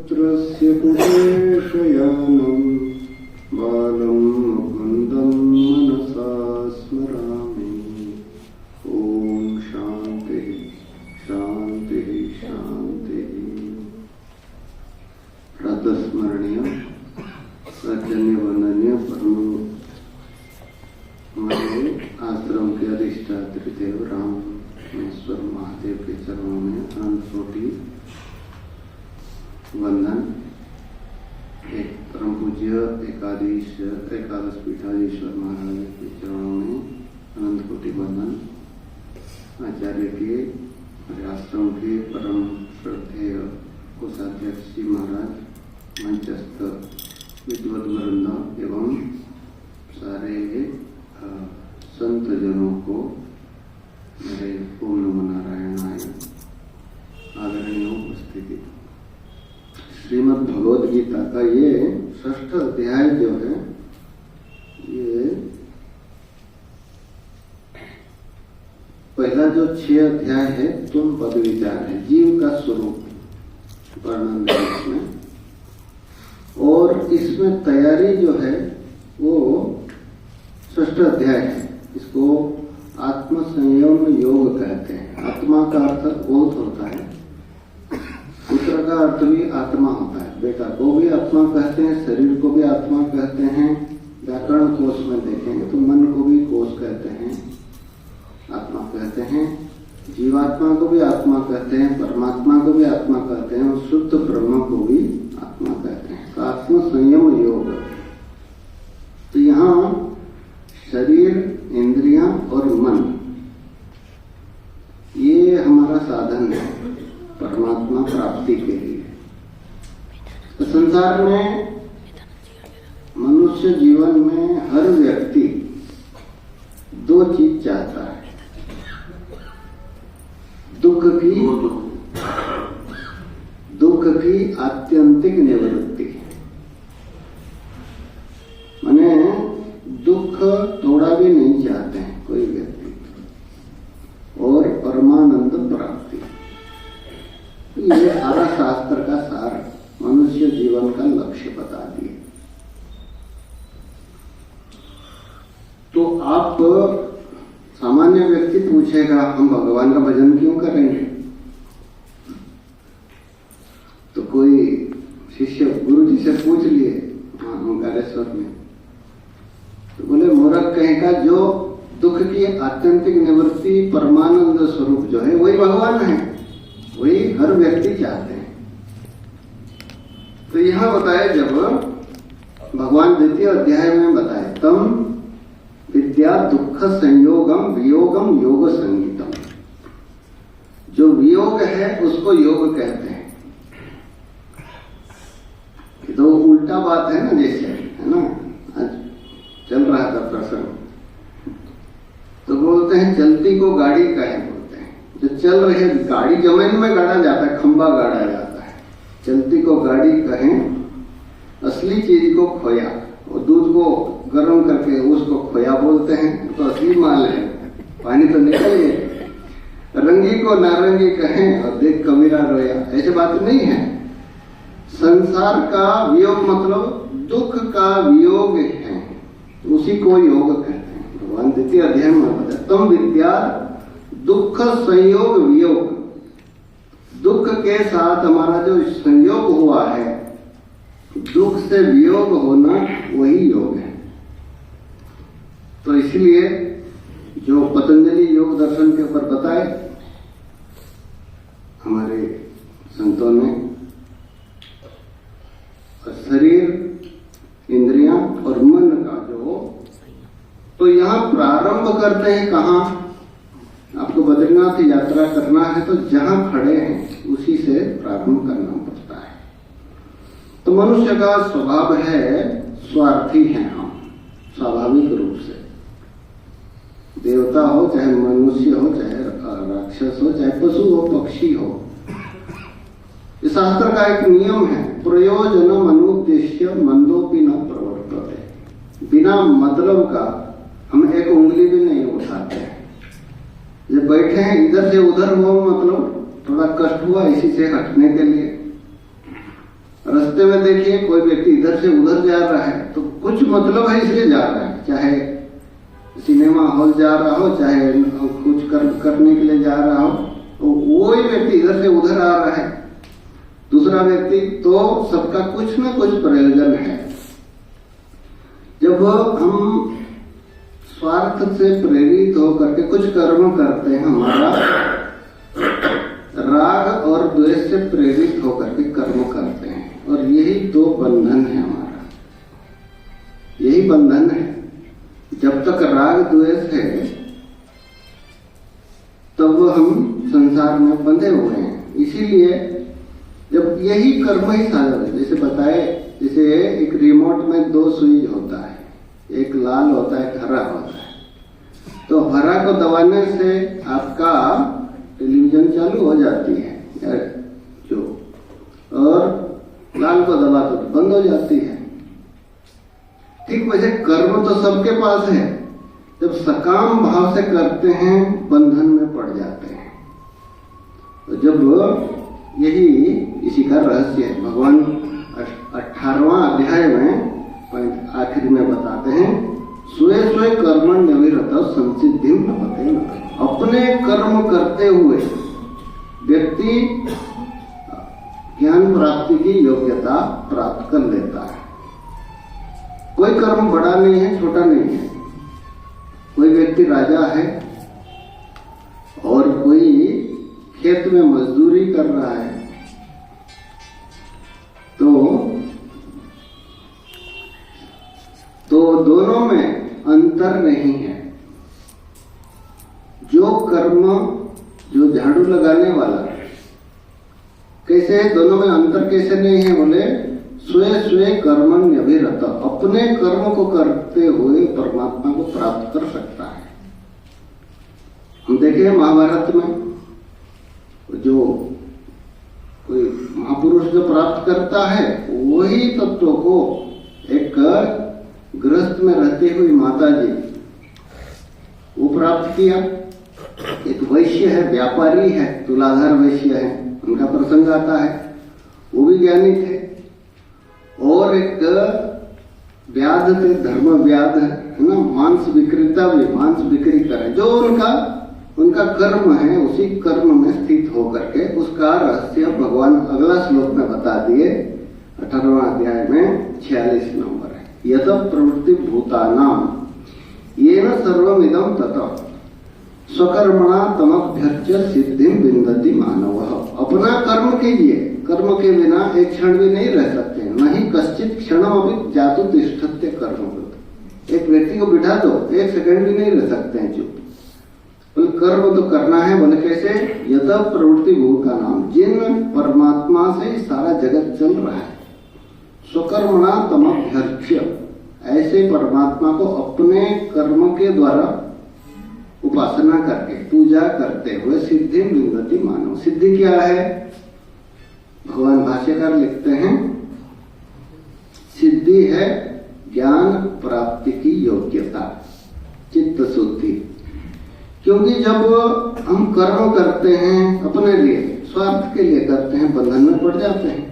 पुत्रस्य कुशेषयानं बालं मुकुन्दं मनसा स्मरामि। ॐ शान्तिः शान्तिः शान्तिः। प्रातस्मरणीय सज्जन्य वंदनीय परम हमारे आश्रम के अधिष्ठात्री देव रामेश्वर महादेव के चरणों में अनंत कोटि वंदन। एक परम पूज्य एकादश पीठाधीश्वर महाराज के चरणों में अनंत कोटि वंदन। आचार्य के हमारे आश्रम के परम श्रद्धेय कोषाध्यक्ष जी महाराज, मंचस्थ विद्वत वृंद एवं सारे संत जनों को मेरे ओम नमो नारायणाय आदरणीय उपस्थिति। श्रीमद् भगवद गीता का ये 6ठ अध्याय जो है, ये पहला जो 6 अध्याय है तुम पद विचार है, जीव का स्वरूप वर्णन है इसमें। और इसमें तैयारी जो है वो 6ठ अध्याय है। इसको आत्म संयम योग कहते हैं। आत्मा का अर्थ बहुत होता है, पुत्र का अर्थ भी आत्मा होता है। बेटा को भी आत्मा कहते हैं, शरीर को भी आत्मा कहते हैं। व्याकरण कोश में देखेंगे तो मन को भी कोश कहते हैं, आत्मा कहते हैं। जीवात्मा को भी आत्मा कहते हैं, परमात्मा को भी आत्मा कहते हैं, और शुद्ध ब्रह्म को भी आत्मा कहते हैं। तो आत्म संयम योग। तो यहाँ शरीर, इंद्रियां और मन, ये हमारा साधन है परमात्मा प्राप्ति के लिए। तो संसार में, मनुष्य जीवन में हर व्यक्ति 2 चीज चाहता है। दुख की आत्यंतिक निवृत्ति, माने दुख थोड़ा भी नहीं चाहते हैं कोई व्यक्ति, और परमानंद प्राप्ति। ये सारा शास्त्र का सार मनुष्य जीवन का लक्ष्य बता दिए। तो आप सामान्य व्यक्ति पूछेगा हम भगवान का भजन क्यों करेंगे? तो कोई शिष्य गुरु जी से पूछ लिए ओंकारेश्वर में, तो बोले मूर्ख कहेगा जो दुख की आत्यंतिक निवृत्ति परमानंद स्वरूप जो है वही भगवान है, वही हर व्यक्ति चाहते हैं। तो यहां बताए, जब भगवान 2 अध्याय में बताए तम विद्या दुख संयोगम वियोगम योग संगीतम। जो वियोग है उसको योग कहते हैं। तो उल्टा बात है ना, जैसे है ना, आज चल रहा था प्रसंग, तो बोलते हैं चलती को गाड़ी काहे बोलते हैं। जो चल रही गाड़ी जमीन में गाड़ा जाता है, खंबा गाड़ा जाता है। चलती को गाड़ी कहें, असली चीज को खोया, और दूध को गर्म करके उसको खोया बोलते हैं, तो असली माल है, पानी तो निकल गया। रंगी को नारंगी कहें और देख कबीरा रोया, ऐसी बात नहीं है। संसार का वियोग मतलब दुख का वियोग है, उसी को योग कहते हैं। भगवान 2 अध्याय में बताया तम विद्या दुख संयोग वियोग। दुख के साथ हमारा जो संयोग हुआ है, दुख से वियोग होना, वही योग है। तो इसलिए जो पतंजलि योग दर्शन के ऊपर बताए हमारे संतों ने, शरीर, इंद्रियां और मन का जो, तो यहां प्रारंभ करते हैं कहां? आपको बद्रीनाथ यात्रा करना है तो जहां खड़े हैं उसी से प्रारंभ करना पड़ता है। तो मनुष्य का स्वभाव है, स्वार्थी हैं हम स्वाभाविक रूप से। देवता हो, चाहे मनुष्य हो, चाहे राक्षस हो, चाहे पशु हो, पक्षी हो। इस शास्त्र का एक नियम है, प्रयोजनम अनुद्देश्य मंदोपि न प्रवर्तते। बिना मतलब का हम एक उंगली भी नहीं उठाते हैं। जब बैठे हैं इधर से उधर हुआ, मतलब थोड़ा कष्ट हुआ इसी से हटने के लिए, रास्ते में देखिए कोई व्यक्ति इधर से उधर जा रहा है तो कुछ मतलब है इसलिए जा रहा है, चाहे सिनेमा हॉल जा रहा हो, चाहे कुछ करने के लिए जा रहा हो, तो वही व्यक्ति इधर से उधर आ रहा है, दूसरा व्यक्ति, तो सबका कुछ न कुछ प्रयोजन है। जब हम स्वार्थ से प्रेरित होकर के कुछ कर्म करते हैं, हमारा राग और द्वेष से प्रेरित होकर के कर्म करते हैं, और यही दो बंधन है हमारा, यही बंधन है। जब तक राग द्वेष है तब हम संसार में बंधे हुए हैं। इसीलिए जब यही कर्म ही साधन है, जैसे बताए, जैसे एक रिमोट में दो स्विच होता है, एक लाल होता है, एक हरा होता है। तो हरा को दबाने से आपका टेलीविजन चालू हो जाती है जो, और लाल को दबा तो बंद हो जाती है। ठीक वैसे कर्म तो सबके पास है, जब सकाम भाव से करते हैं बंधन में पड़ जाते हैं। तो जब यही इसी का रहस्य है, भगवान 18वां अध्याय में आखिर में बताते हैं, स्वे स्वे कर्मण निविरत संसिद्धि लभते न। अपने कर्म करते हुए व्यक्ति ज्ञान प्राप्ति की योग्यता प्राप्त कर लेता है। कोई कर्म बड़ा नहीं है, छोटा नहीं है। कोई व्यक्ति राजा है और कोई खेत में मजदूरी कर रहा है, तो दोनों में अंतर नहीं है। जो कर्म, जो झाड़ू लगाने वाला, कैसे है, दोनों में अंतर कैसे नहीं है, बोले स्वे स्वे कर्मण्य अभिरत, अपने कर्म को करते हुए परमात्मा को प्राप्त कर सकता है। हम देखे महाभारत में जो कोई महापुरुष जो प्राप्त करता है वही तत्व को एक गृहस्थ में रहती हुई माता जी वो प्राप्त किया। एक वैश्य है, व्यापारी है, तुलाधार वैश्य है, उनका प्रसंग आता है, वो भी ज्ञानी थे। और एक व्याध थे, धर्म व्याध है ना, मांस विक्रेता भी, मांस बिक्री करे, जो उनका कर्म है, उसी कर्म में स्थित होकर के उसका रहस्य भगवान अगला श्लोक में बता दिए, 18वां अध्याय में 46 नंबर है। यत प्रवृत्ति भूतानाम येन सर्वमिदं ततः स्वकर्मणा तमभ्यर्च्य सिद्धिं विन्दति मानवः। अपना कर्म कीजिए, कर्म के बिना एक क्षण भी नहीं रह सकते, नहीं कश्चित क्षणम अपि जातु तिष्ठत्य कर्मकृत्। एक व्यक्ति को बिठा दो, एक सेकंड भी नहीं रह सकते हैं चुप। बोले कर्म तो करना है, बोले कैसे, यत प्रवृत्ति भूतानाम, जिन परमात्मा से सारा जगत चल रहा है, स्वकर्मणा तमभ्यर्च्य, ऐसे परमात्मा को अपने कर्म के द्वारा उपासना करके, पूजा करते हुए सिद्धि विन्दति मानव। सिद्धि क्या है, भगवान भाष्यकार लिखते हैं, सिद्धि है ज्ञान प्राप्ति की योग्यता, चित्त शुद्धि। क्योंकि जब हम कर्म करते हैं अपने लिए, स्वार्थ के लिए करते हैं, बंधन में पड़ जाते हैं।